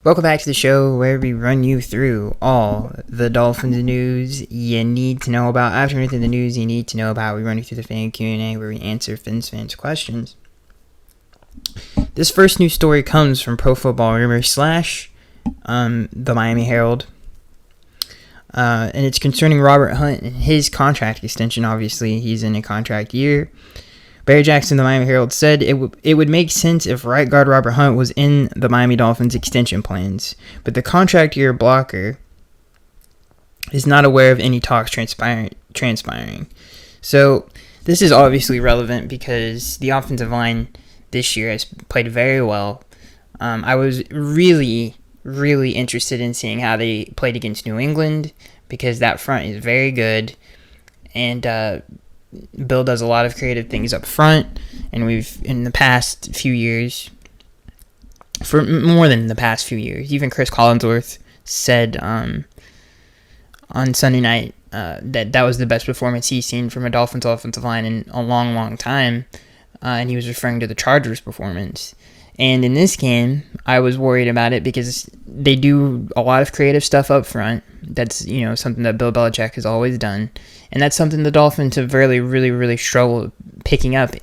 Welcome back to the show where we run you through all the Dolphins news you need to know about. After anything the news you need to know about, we run you through the fan Q&A where we answer fans questions. This first news story comes from Pro Football Rumor / the Miami Herald. And it's concerning Robert Hunt and his contract extension. Obviously, he's in a contract year. Barry Jackson, the Miami Herald, said it would make sense if right guard Robert Hunt was in the Miami Dolphins' extension plans, but the contract year blocker is not aware of any talks transpiring. So this is obviously relevant because the offensive line this year has played very well. I was really interested in seeing how they played against New England because that front is very good, and Bill does a lot of creative things up front, and we've, in the past few years, for more than the past few years, even Chris Collinsworth said on Sunday night that was the best performance he's seen from a Dolphins offensive line in a long time, and he was referring to the Chargers' performance. And in this game, I was worried about it because they do a lot of creative stuff up front. That's, something that Bill Belichick has always done. And that's something the Dolphins have really struggled picking up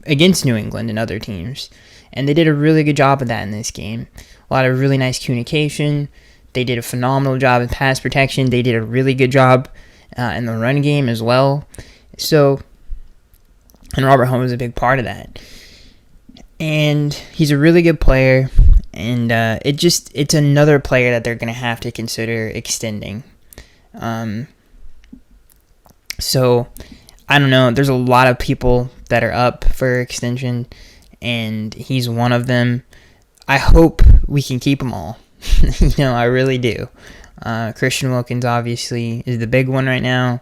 against New England and other teams. And they did a really good job of that in this game. A lot of really nice communication. They did a phenomenal job in pass protection. They did a really good job in the run game as well. And Robert Hunt was a big part of that. And he's a really good player, and it's another player that they're going to have to consider extending. So, I don't know. There's a lot of people that are up for extension, and he's one of them. I hope we can keep them all. I really do. Christian Wilkins, obviously, is the big one right now.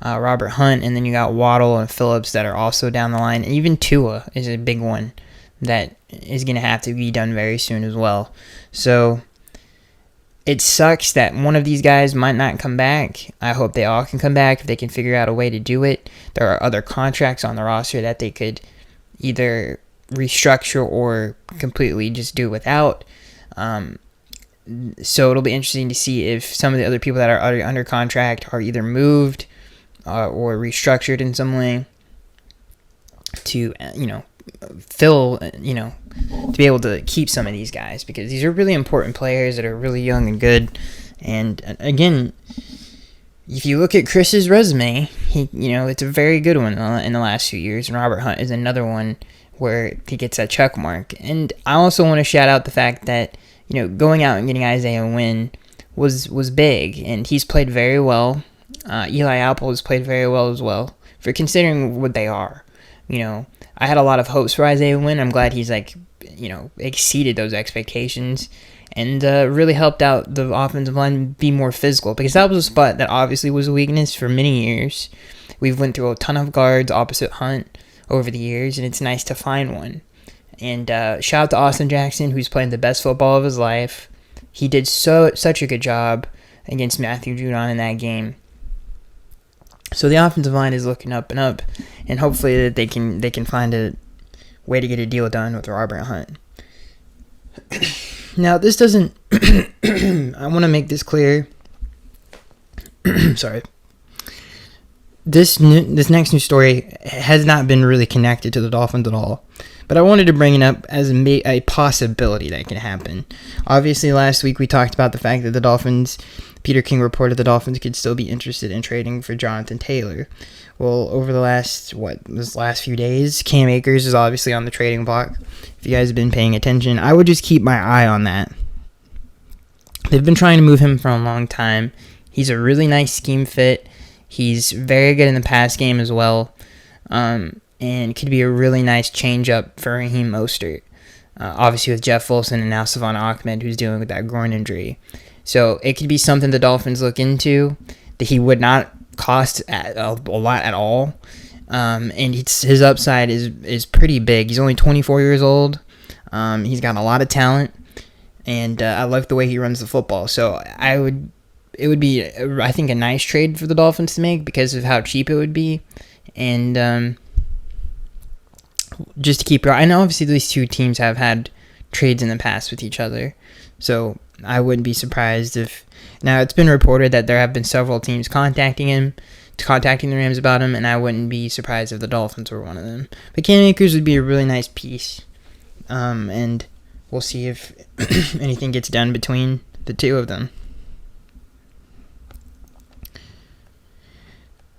Robert Hunt, and then you got Waddle and Phillips that are also down the line. And even Tua is a big one that is going to have to be done very soon as well. So it sucks that one of these guys might not come back. I hope they all can come back if they can figure out a way to do it. There are other contracts on the roster that they could either restructure or completely just do without. So it'll be interesting to see if some of the other people that are under contract are either moved or restructured in some way to, fill, to be able to keep some of these guys, because these are really important players that are really young and good. And again, if you look at Chris's resume, it's a very good one in the last few years, and Robert Hunt is another one where he gets that check mark. And I also want to shout out the fact that, going out and getting Isaiah Wynn was big, and he's played very well. Eli Apple has played very well as well, for considering what they are. I had a lot of hopes for Isaiah Wynn. I'm glad he's exceeded those expectations and really helped out the offensive line be more physical, because that was a spot that obviously was a weakness for many years. We've went through a ton of guards opposite Hunt over the years, and it's nice to find one. And shout out to Austin Jackson, who's playing the best football of his life. He did such a good job against Matthew Judon in that game. So the offensive line is looking up and up, and hopefully that they can find a way to get a deal done with Robert Hunt. Now, this doesn't... I want to make this clear. Sorry. This next news story has not been really connected to the Dolphins at all, but I wanted to bring it up as a possibility that can happen. Obviously, last week we talked about the fact that the Dolphins... Peter King reported the Dolphins could still be interested in trading for Jonathan Taylor. Well, over the last few days, Cam Akers is obviously on the trading block. If you guys have been paying attention, I would just keep my eye on that. They've been trying to move him for a long time. He's a really nice scheme fit. He's very good in the pass game as well, and could be a really nice change-up for Raheem Mostert. Obviously with Jeff Wilson and now Savon Ahmed, who's dealing with that groin injury. So it could be something the Dolphins look into, that he would not cost a lot at all. And his upside is pretty big. He's only 24 years old. He's got a lot of talent, and I like the way he runs the football. So it would be, I think, a nice trade for the Dolphins to make because of how cheap it would be. And just to keep your eye, and obviously these two teams have had trades in the past with each other. So I wouldn't be surprised if... Now, it's been reported that there have been several teams contacting the Rams about him, and I wouldn't be surprised if the Dolphins were one of them. But Cam Akers would be a really nice piece, and we'll see if anything gets done between the two of them.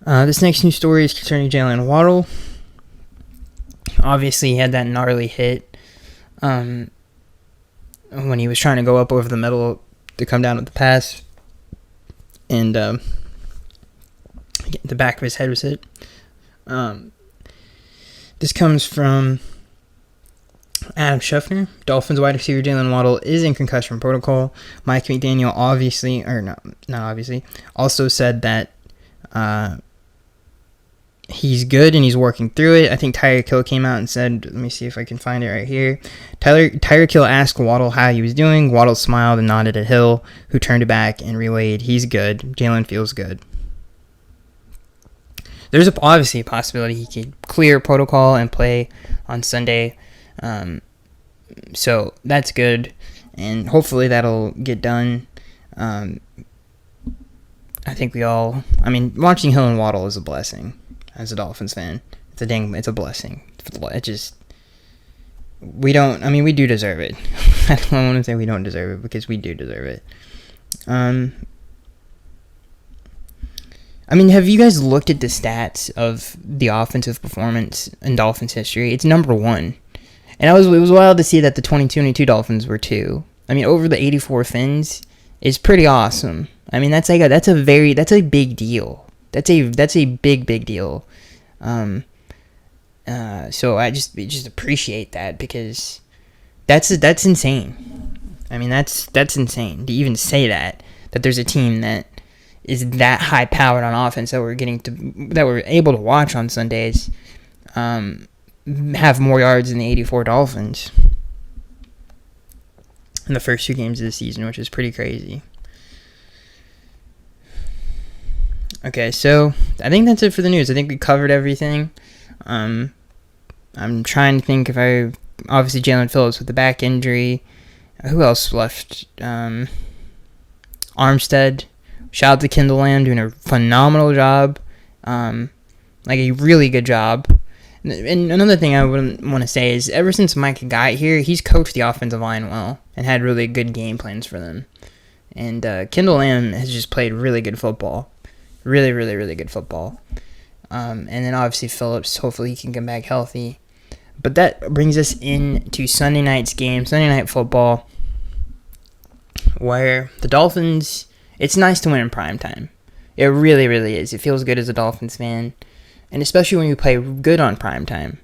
This next news story is concerning Jalen Waddle. Obviously, he had that gnarly hit when he was trying to go up over the middle to come down with the pass, and the back of his head was hit. This comes from Adam Schefter. Dolphins wide receiver Jalen Waddle is in concussion protocol. Mike McDaniel also said that he's good and he's working through it. I think Tyreek Hill came out and said, let me see if I can find it right here. Tyreek Hill asked Waddle how he was doing. Waddle smiled and nodded at Hill, who turned it back and relayed, he's good. Jalen feels good. There's obviously a possibility he could clear protocol and play on Sunday. So that's good. And hopefully that'll get done. I think watching Hill and Waddle is a blessing. As a Dolphins fan, it's a blessing. We do deserve it. I don't want to say we don't deserve it, because we do deserve it. Have you guys looked at the stats of the offensive performance in Dolphins history? It's number 1. And it was wild to see that the 2022 Dolphins were 2. Over the 84 Fins is pretty awesome. That's a big deal. That's a big deal. So I just appreciate that, because that's insane. That's insane to even say that there's a team that is that high powered on offense that we're able to watch on Sundays, have more yards than the 84 Dolphins in the first 2 games of the season, which is pretty crazy. Okay, so I think that's it for the news. I think we covered everything. I'm trying to think obviously Jalen Phillips with the back injury. Who else left? Armstead. Shout out to Kendall Lamb doing a phenomenal job. A really good job. And another thing I would want to say is, ever since Mike got here, he's coached the offensive line well and had really good game plans for them. And Kendall Lamb has just played really good football. Really, really, really good football. And then obviously Phillips, hopefully he can come back healthy. But that brings us into Sunday night's game, Sunday Night Football, where the Dolphins, it's nice to win in primetime. It really, really is. It feels good as a Dolphins fan, and especially when you play good on primetime.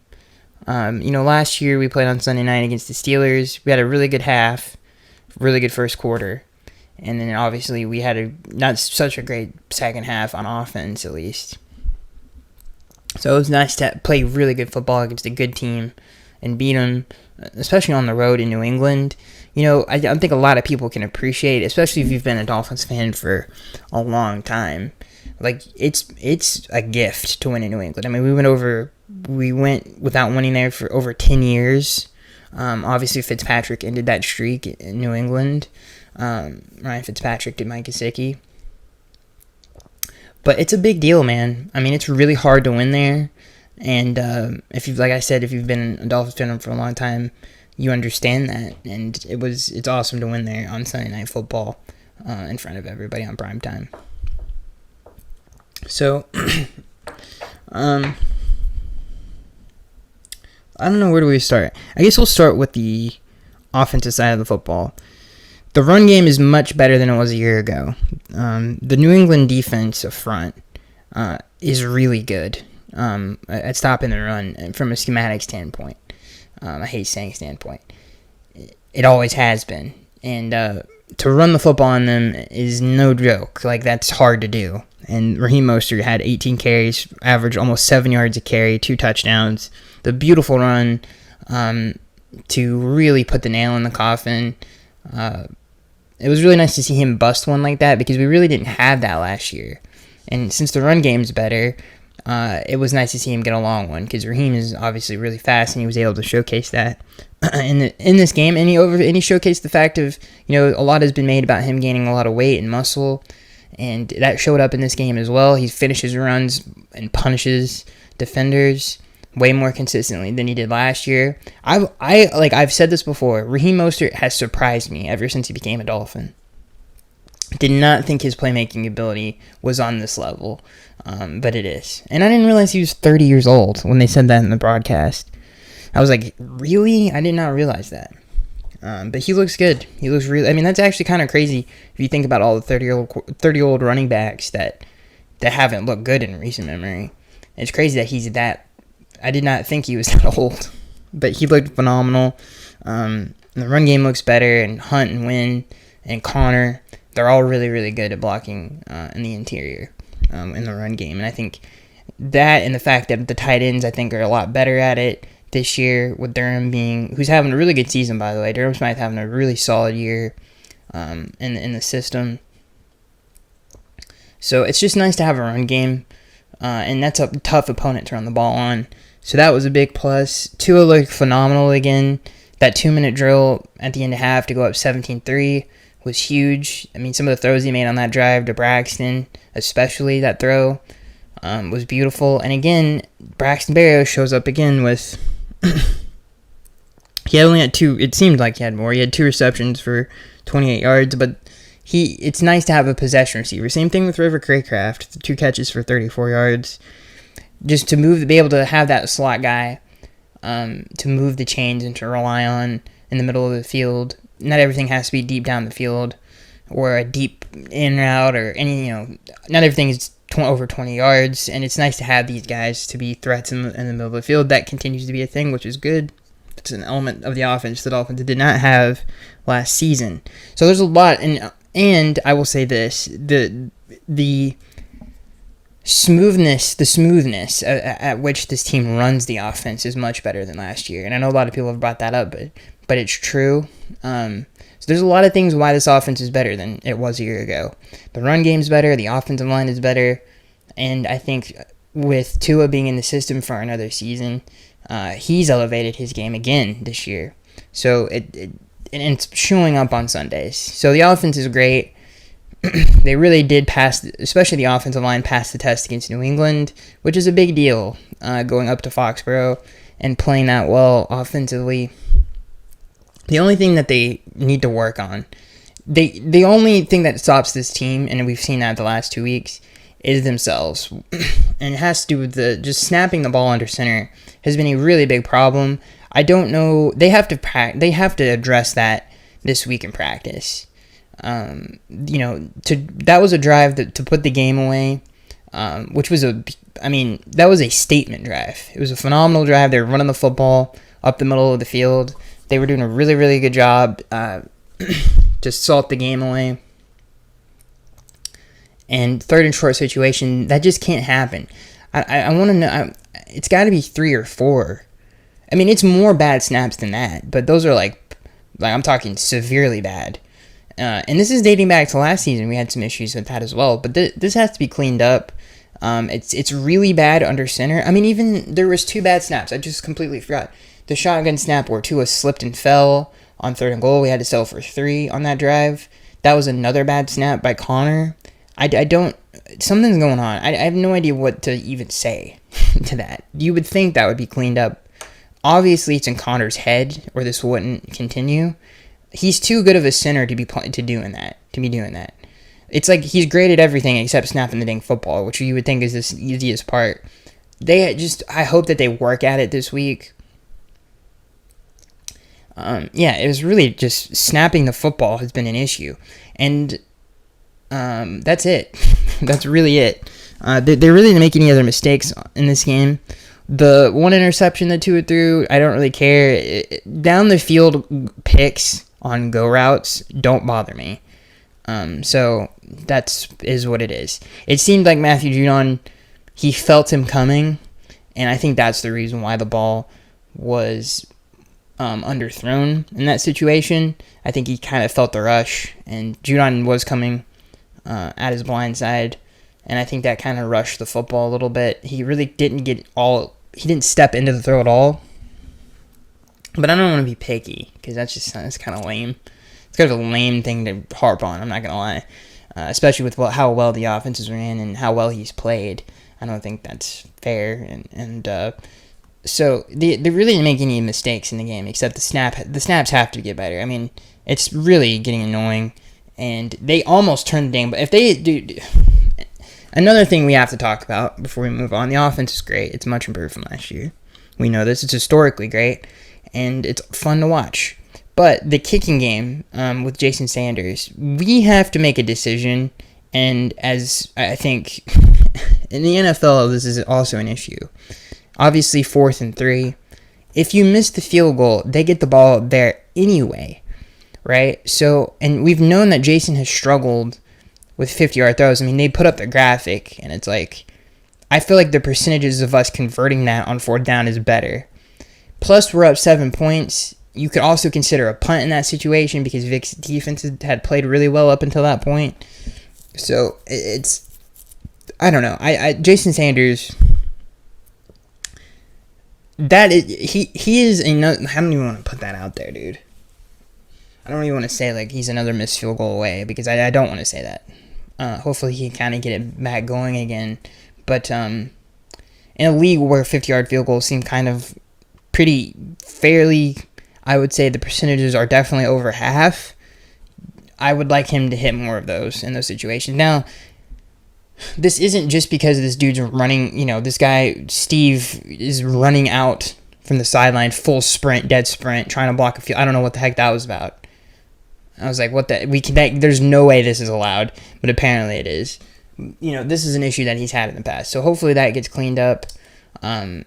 Last year we played on Sunday night against the Steelers. We had a really good half, really good first quarter. And then obviously we had not such a great second half on offense, at least. So it was nice to play really good football against a good team and beat them, especially on the road in New England. I think a lot of people can appreciate, especially if you've been a Dolphins fan for a long time. It's a gift to win in New England. We went without winning there for over 10 years. Obviously Fitzpatrick ended that streak in New England. Ryan Fitzpatrick did Mike Gesicki. But it's a big deal, man. It's really hard to win there. And if you've been a Dolphins fan for a long time, you understand that. And it's awesome to win there on Sunday Night Football in front of everybody on primetime. So, I don't know, where do we start? I guess we'll start with the offensive side of the football. The run game is much better than it was a year ago. The New England defense up front is really good at stopping the run from a schematic standpoint. I hate saying standpoint. It always has been. And to run the football on them is no joke. That's hard to do. And Raheem Mostert had 18 carries, averaged almost 7 yards a carry, 2 touchdowns. The beautiful run to really put the nail in the coffin. It was really nice to see him bust one like that, because we really didn't have that last year. And since the run game's better, it was nice to see him get a long one because Raheem is obviously really fast, and he was able to showcase that in this game. And he showcased the fact of, a lot has been made about him gaining a lot of weight and muscle, and that showed up in this game as well. He finishes runs and punishes defenders way more consistently than he did last year. I've said this before, Raheem Mostert has surprised me ever since he became a Dolphin. Did not think his playmaking ability was on this level, but it is. And I didn't realize he was 30 years old when they said that in the broadcast. I was like, really? I did not realize that. But he looks good. He looks really... I mean, that's actually kind of crazy if you think about all the 30-year-old running backs that haven't looked good in recent memory. It's crazy that he's that... I did not think he was that old. But he looked phenomenal. The run game looks better, and Hunt and Wynn and Connor... They're all really, really good at blocking in the interior in the run game. And I think that and the fact that the tight ends, I think, are a lot better at it this year, with Durham who's having a really good season, by the way. Durham Smythe having a really solid year in the system. So it's just nice to have a run game. And that's a tough opponent to run the ball on. So that was a big plus. Tua looked phenomenal again. That 2-minute drill at the end of half to go up 17-3. Was huge. I mean, some of the throws he made on that drive to Braxton, especially that throw, was beautiful. And again, Braxton Berrios shows up again with... he only had 2... It seemed like he had more. He had 2 receptions for 28 yards, but it's nice to have a possession receiver. Same thing with River Craycraft. 2 catches for 34 yards. Just to be able to have that slot guy to move the chains and to rely on in the middle of the field. Not everything has to be deep down the field or a deep in route or any, not everything is over 20 yards. And it's nice to have these guys to be threats in the middle of the field. That continues to be a thing, which is good. It's an element of the offense the Dolphins did not have last season. So there's a lot. And I will say this, the smoothness at which this team runs the offense is much better than last year. And I know a lot of people have brought that up, but it's true. So there's a lot of things why this offense is better than it was a year ago. The run game's better, the offensive line is better, and I think with Tua being in the system for another season, he's elevated his game again this year. So it's showing up on Sundays. So the offense is great. They really did pass, especially the offensive line, pass the test against New England, which is a big deal, going up to Foxborough and playing that well offensively. The only thing that they need to work on, the only thing that stops this team, and we've seen that the last 2 weeks, is themselves. And it has to do with just snapping the ball under center has been a really big problem. I don't know, they have to address that this week in practice. That was a drive to put the game away, which was that was a statement drive. It was a phenomenal drive. They were running the football up the middle of the field. They were doing a really, really good job to salt the game away. And third and short situation, that just can't happen. I want to know, it's got to be 3 or 4. I mean, it's more bad snaps than that, but those are like I'm talking severely bad. And this is dating back to last season. We had some issues with that as well, but this has to be cleaned up. It's really bad under center. I mean, even there was 2 bad snaps. I just completely forgot. The shotgun snap where Tua slipped and fell on 3rd and goal. We had to settle for 3 on that drive. That was another bad snap by Connor. Something's going on. I have no idea what to even say to that. You would think that would be cleaned up. Obviously, it's in Connor's head, or this wouldn't continue. He's too good of a center to be doing that. It's like he's great at everything except snapping the dang football, which you would think is the easiest part. I hope that they work at it this week. It was really just snapping the football has been an issue. And that's it. That's really it. They really didn't make any other mistakes in this game. The one interception that Tua threw, I don't really care. Down the field picks on go routes don't bother me. So that is what it is. It seemed like Matthew Judon, he felt him coming, and I think that's the reason why the ball was underthrown in that situation. I think he kind of felt the rush, and Judon was coming at his blind side and I think that kind of rushed the football a little bit. He really didn't he didn't step into the throw at all. But I don't want to be picky, because that's kind of lame. It's kind of a lame thing to harp on, I'm not going to lie. Especially with how well the offenses ran and how well he's played. I don't think that's fair. So they really didn't make any mistakes in the game, except the snaps have to get better. I mean, it's really getting annoying. And they almost turned the game. But if they do... Another thing we have to talk about before we move on, the offense is great. It's much improved from last year. We know this. It's historically great. And it's fun to watch. But the kicking game with Jason Sanders, we have to make a decision. And as I think in the NFL, this is also an issue. Obviously, 4th and 3. If you miss the field goal, they get the ball there anyway, right? So, and we've known that Jason has struggled with 50-yard throws. I mean, they put up the graphic, and it's like, I feel like the percentages of us converting that on 4th down is better. Plus, we're up 7 points. You could also consider a punt in that situation because Vic's defense had played really well up until that point. So, I don't know. Jason Sanders, he is another, I don't even want to put that out there, dude. I don't even want to say, like, he's another missed field goal away, because I don't want to say that. Hopefully he can kind of get it back going again. But in a league where 50-yard field goals seem kind of pretty fairly, I would say the percentages are definitely over half, I would like him to hit more of those in those situations. Now, this isn't just because this dude's running, this guy, Steve, is running out from the sideline, full sprint, dead sprint, trying to block a field. I don't know what the heck that was about. I was like, there's no way this is allowed, but apparently it is. This is an issue that he's had in the past. So hopefully that gets cleaned up in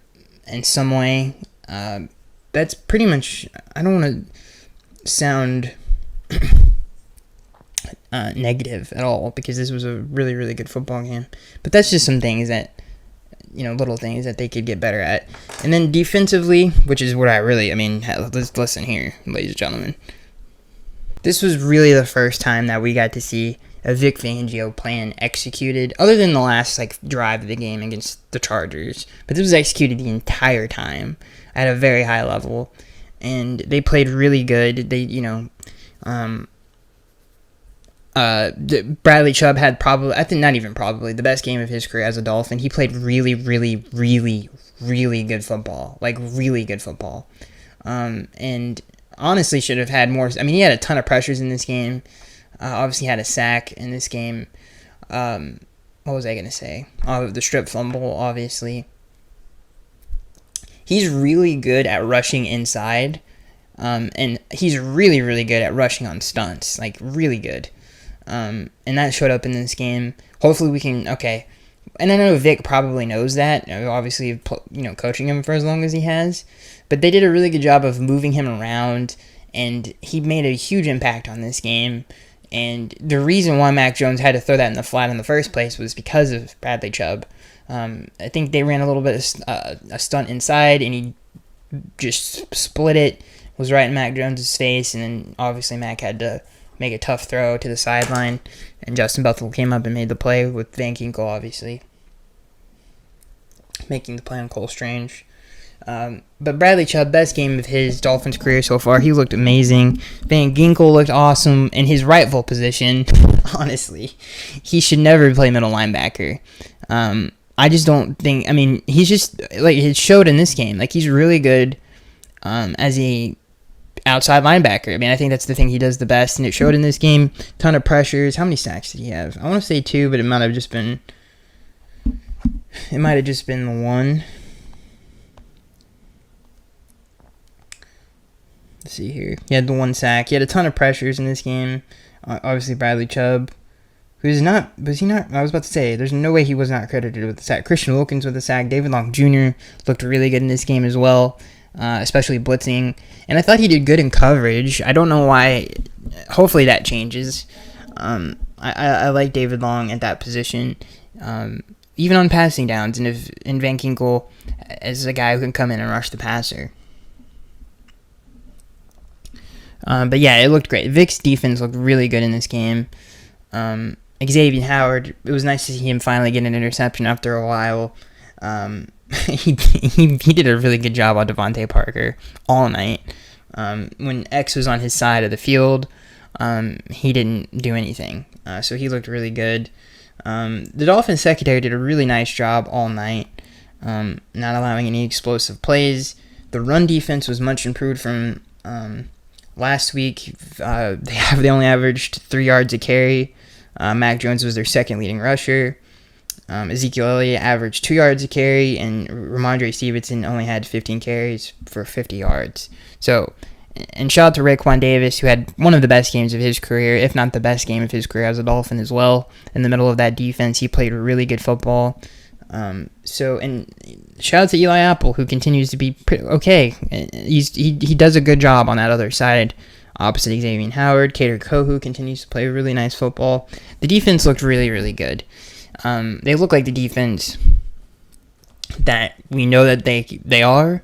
some way. That's pretty much, I don't want to sound negative at all, because this was a really, really good football game. But that's just some things that, little things that they could get better at. And then defensively, which is what let's listen here, ladies and gentlemen. This was really the first time that we got to see a Vic Fangio plan executed, other than the last drive of the game against the Chargers. But this was executed the entire time at a very high level, and they played really good. Bradley Chubb had the best game of his career as a Dolphin. He played really, really, really, really good football, really good football, and honestly should have had more. I mean, he had a ton of pressures in this game. Obviously had a sack in this game. What was I going to say? The strip fumble, obviously. He's really good at rushing inside, and he's really, really good at rushing on stunts, really good. And that showed up in this game. Hopefully we can, and I know Vic probably knows that, obviously, coaching him for as long as he has, but they did a really good job of moving him around, and he made a huge impact on this game. And the reason why Mac Jones had to throw that in the flat in the first place was because of Bradley Chubb. I think they ran a little bit of a stunt inside, and he just split it, was right in Mac Jones' face, and then obviously Mac had to make a tough throw to the sideline, and Justin Bethel came up and made the play with Van Ginkel, obviously, making the play on Cole Strange. But Bradley Chubb, best game of his Dolphins career so far. He looked amazing. Van Ginkel looked awesome in his rightful position. Honestly, he should never play middle linebacker. I just don't think. He's just it showed in this game. He's really good as a outside linebacker. I think that's the thing he does the best, and it showed in this game. Ton of pressures. How many sacks did he have? I want to say 2, but it might have just been the one. Let's see here. He had the 1 sack. He had a ton of pressures in this game. Obviously, Bradley Chubb, was he not? I was about to say, there's no way he was not credited with the sack. Christian Wilkins with the sack. David Long Jr. looked really good in this game as well, especially blitzing. And I thought he did good in coverage. I don't know why. Hopefully that changes. I like David Long at that position, even on passing downs, and Van Ginkel as a guy who can come in and rush the passer. But yeah, it looked great. Vic's defense looked really good in this game. Xavier Howard, it was nice to see him finally get an interception after a while. He did a really good job on Devontae Parker all night. When X was on his side of the field, he didn't do anything. So he looked really good. The Dolphins secondary did a really nice job all night, not allowing any explosive plays. The run defense was much improved from last week. They only averaged 3 yards a carry. Mac Jones was their second leading rusher. Ezekiel Elliott averaged 2 yards a carry, and Ramondre Stevenson only had 15 carries for 50 yards. So, and shout out to Raekwon Davis, who had one of the best games of his career, if not the best game of his career as a Dolphin as well. In the middle of that defense, he played really good football. And shout out to Eli Apple, who continues to be okay. He does a good job on that other side, opposite Xavier Howard. Cater Kohu continues to play really nice football. The defense looked really, really good. They look like the defense that we know that they are,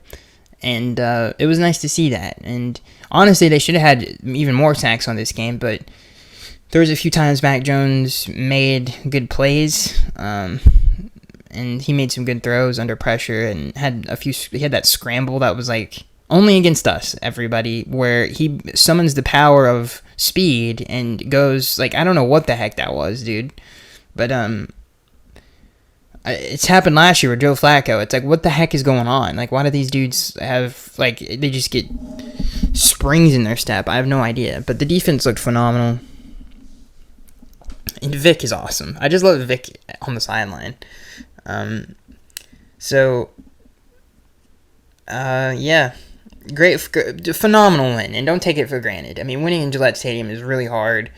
and it was nice to see that. And honestly, they should have had even more sacks on this game, but there was a few times Mac Jones made good plays, and he made some good throws under pressure, and he had that scramble that was like only against us, everybody, where he summons the power of speed and goes like, I don't know what the heck that was, dude, but it's happened last year with Joe Flacco. It's like, what the heck is going on? Like, why do these dudes have, like, they just get springs in their step? I have no idea. But the defense looked phenomenal. And Vic is awesome. I just love Vic on the sideline. Yeah. Great, phenomenal win. And don't take it for granted. I mean, winning in Gillette Stadium is really hard.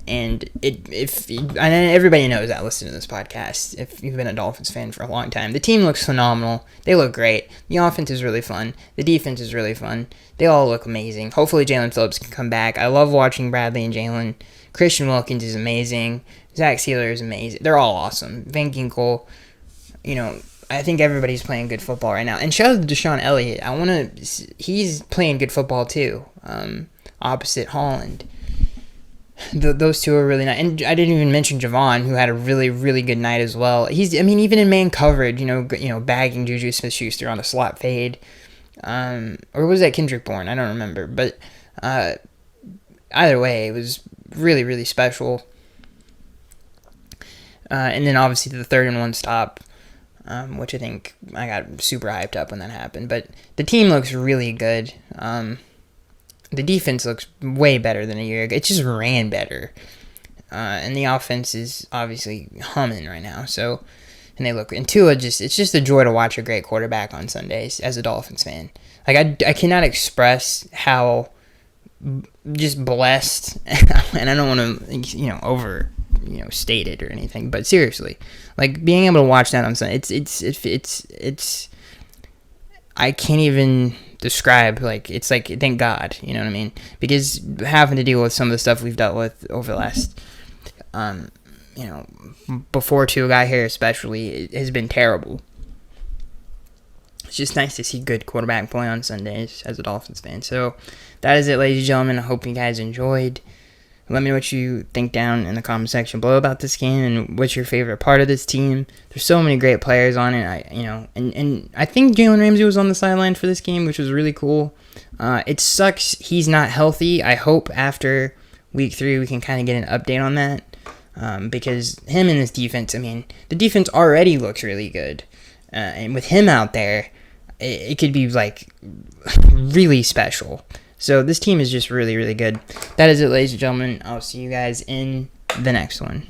And and everybody knows that listening to this podcast, if you've been a Dolphins fan for a long time. The team looks phenomenal. They look great. The offense is really fun. The defense is really fun. They all look amazing. Hopefully Jalen Phillips can come back. I love watching Bradley and Jalen. Christian Wilkins is amazing. Zach Sealer is amazing. They're all awesome. Van Ginkel, I think everybody's playing good football right now. And shout out to Deshaun Elliott. He's playing good football too. Opposite Holland. Those two are really nice. And I didn't even mention Javon, who had a really, really good night as well. Even in man coverage, bagging Juju Smith-Schuster on the slot fade. Or was that Kendrick Bourne? I don't remember. But either way, it was really, really special. And then obviously the 3rd-and-1 stop, which I think I got super hyped up when that happened. But the team looks really good. The defense looks way better than a year ago. It just ran better. And the offense is obviously humming right now. And Tua it's just a joy to watch a great quarterback on Sundays as a Dolphins fan. Like, I cannot express how just blessed, and I don't want to, state it or anything, but seriously, like, being able to watch that on Sunday, it's I can't even describe, like, it's like, thank God, you know what I mean? Because having to deal with some of the stuff we've dealt with over the last, before Tua got here especially, it has been terrible. It's just nice to see good quarterback play on Sundays as a Dolphins fan. So that is it, ladies and gentlemen. I hope you guys enjoyed. Let me know what you think down in the comment section below about this game and what's your favorite part of this team. There's so many great players on it. And I think Jalen Ramsey was on the sideline for this game, which was really cool. It sucks he's not healthy. I hope after week 3 we can kind of get an update on that, because him and this defense, the defense already looks really good. And with him out there, it could be like really special. So this team is just really, really good. That is it, ladies and gentlemen. I'll see you guys in the next one.